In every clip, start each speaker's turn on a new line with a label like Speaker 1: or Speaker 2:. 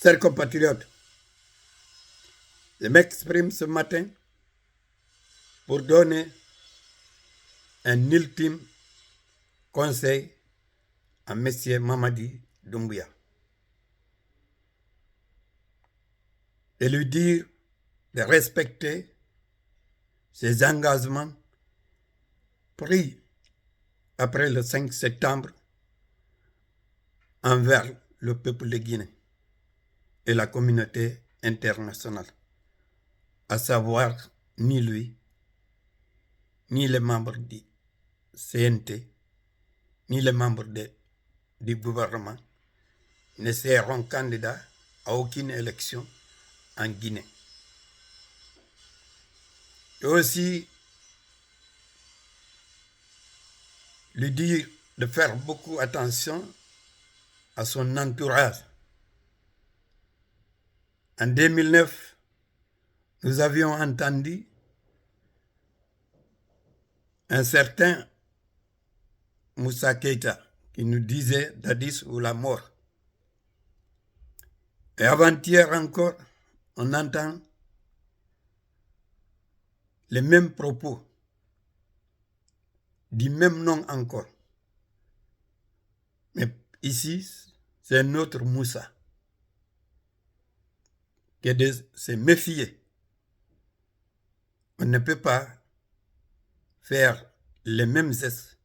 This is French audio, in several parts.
Speaker 1: Chers compatriotes, je m'exprime ce matin pour donner un ultime conseil à M. Mamadi Doumbouya et lui dire de respecter ses engagements pris après le 5 septembre envers le peuple de Guinée et la communauté internationale, à savoir ni lui, ni les membres du CNT, ni les membres du gouvernement ne seront candidats à aucune élection en Guinée. Et aussi lui dire de faire beaucoup attention à son entourage. En 2009, nous avions entendu un certain Moussa Keïta qui nous disait Dadis ou la mort. Et avant-hier encore, on entend les mêmes propos, du même nom encore. Mais ici, c'est un autre Moussa qui est de se méfier. On ne peut pas faire les mêmes gestes,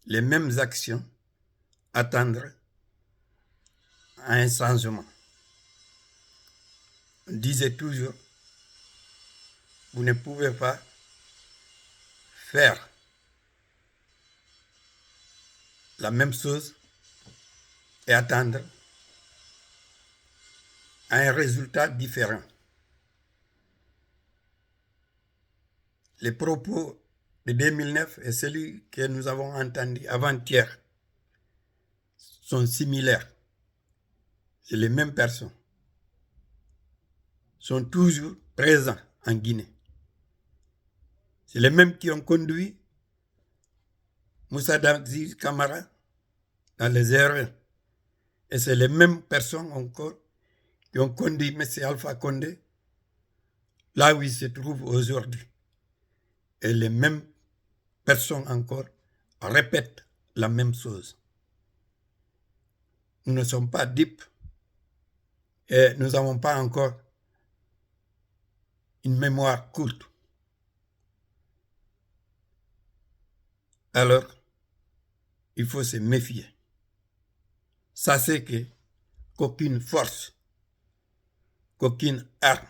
Speaker 1: les mêmes actions, attendre à un changement. On disait toujours, vous ne pouvez pas faire la même chose et attendre à un résultat différent. Les propos de 2009 et celui que nous avons entendu avant-hier sont similaires. C'est les mêmes personnes. Sont toujours présents en Guinée. C'est les mêmes qui ont conduit Moussa Dadis Camara dans les erreurs. Et c'est les mêmes personnes encore qui ont conduit M. Alpha Condé là où il se trouve aujourd'hui. Et les mêmes personnes encore répètent la même chose. Nous ne sommes pas dupes et nous n'avons pas encore une mémoire courte. Alors, il faut se méfier. Sachez qu'aucune force, qu'aucune arme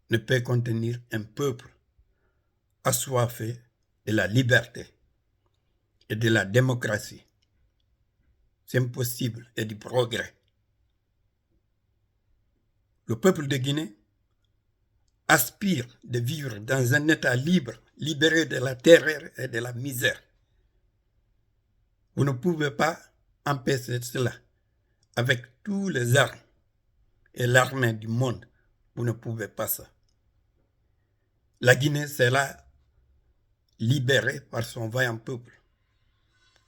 Speaker 1: ne peut contenir un peuple assoiffé de la liberté et de la démocratie. C'est impossible et du progrès. Le peuple de Guinée aspire de vivre dans un état libre, libéré de la terreur et de la misère. Vous ne pouvez pas empêcher cela. Avec tous les armes et l'armée du monde, vous ne pouvez pas ça. La Guinée sera libérée par son vaillant peuple.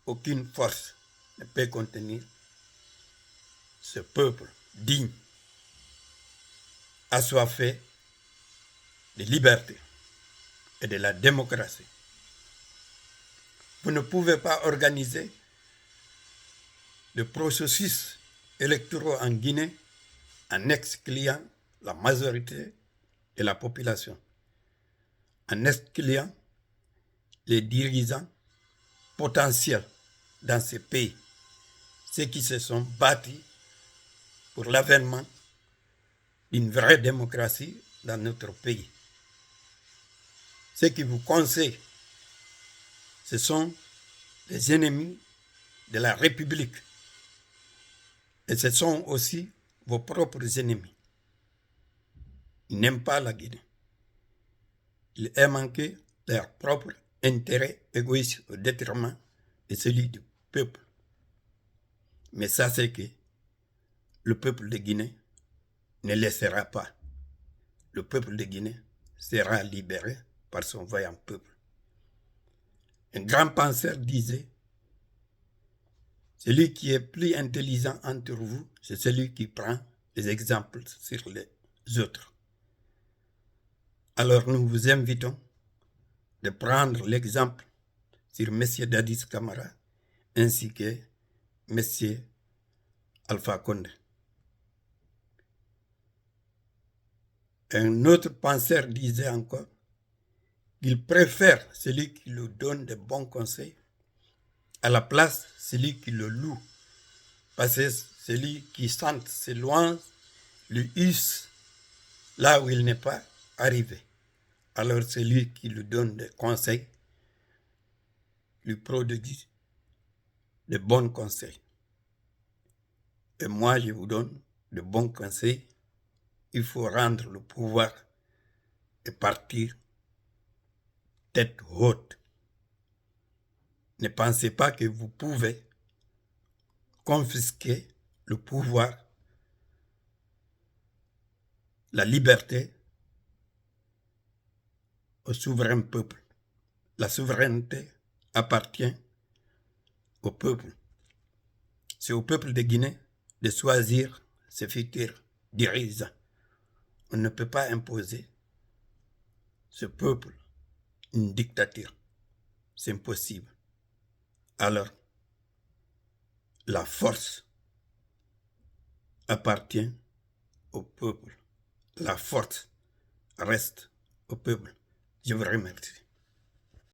Speaker 1: Aucune force ne peut contenir ce peuple digne, assoiffé de liberté et de la démocratie. Vous ne pouvez pas organiser le processus électoral en Guinée en excluant la majorité de la population, en excluant les dirigeants potentiels dans ces pays, ceux qui se sont battus pour l'avènement d'une vraie démocratie dans notre pays. Ceux qui vous conseillent, ce sont les ennemis de la République. Et ce sont aussi vos propres ennemis. Ils n'aiment pas la Guinée. Ils aiment que leur propre intérêt égoïste au détriment de celui du peuple. Mais ça, c'est que le peuple de Guinée ne laissera pas. Le peuple de Guinée sera libéré par son vaillant peuple. Un grand penseur disait, celui qui est plus intelligent entre vous, c'est celui qui prend les exemples sur les autres. Alors nous vous invitons de prendre l'exemple sur M. Dadis Camara ainsi que M. Alpha Condé. Un autre penseur disait encore qu'il préfère celui qui lui donne de bons conseils à la place celui qui le loue. Parce que celui qui sente ses louanges lui hisse là où il n'est pas arrivé. Alors celui qui lui donne des conseils lui prodigue de bons conseils. Et moi, je vous donne de bons conseils. Il faut rendre le pouvoir et partir tête haute. Ne pensez pas que vous pouvez confisquer le pouvoir, la liberté au souverain peuple. La souveraineté appartient au peuple. C'est au peuple de Guinée de choisir ses futurs dirigeants. On ne peut pas imposer ce peuple une dictature. C'est impossible. Alors, la force appartient au peuple. La force reste au peuple. Je vous remercie.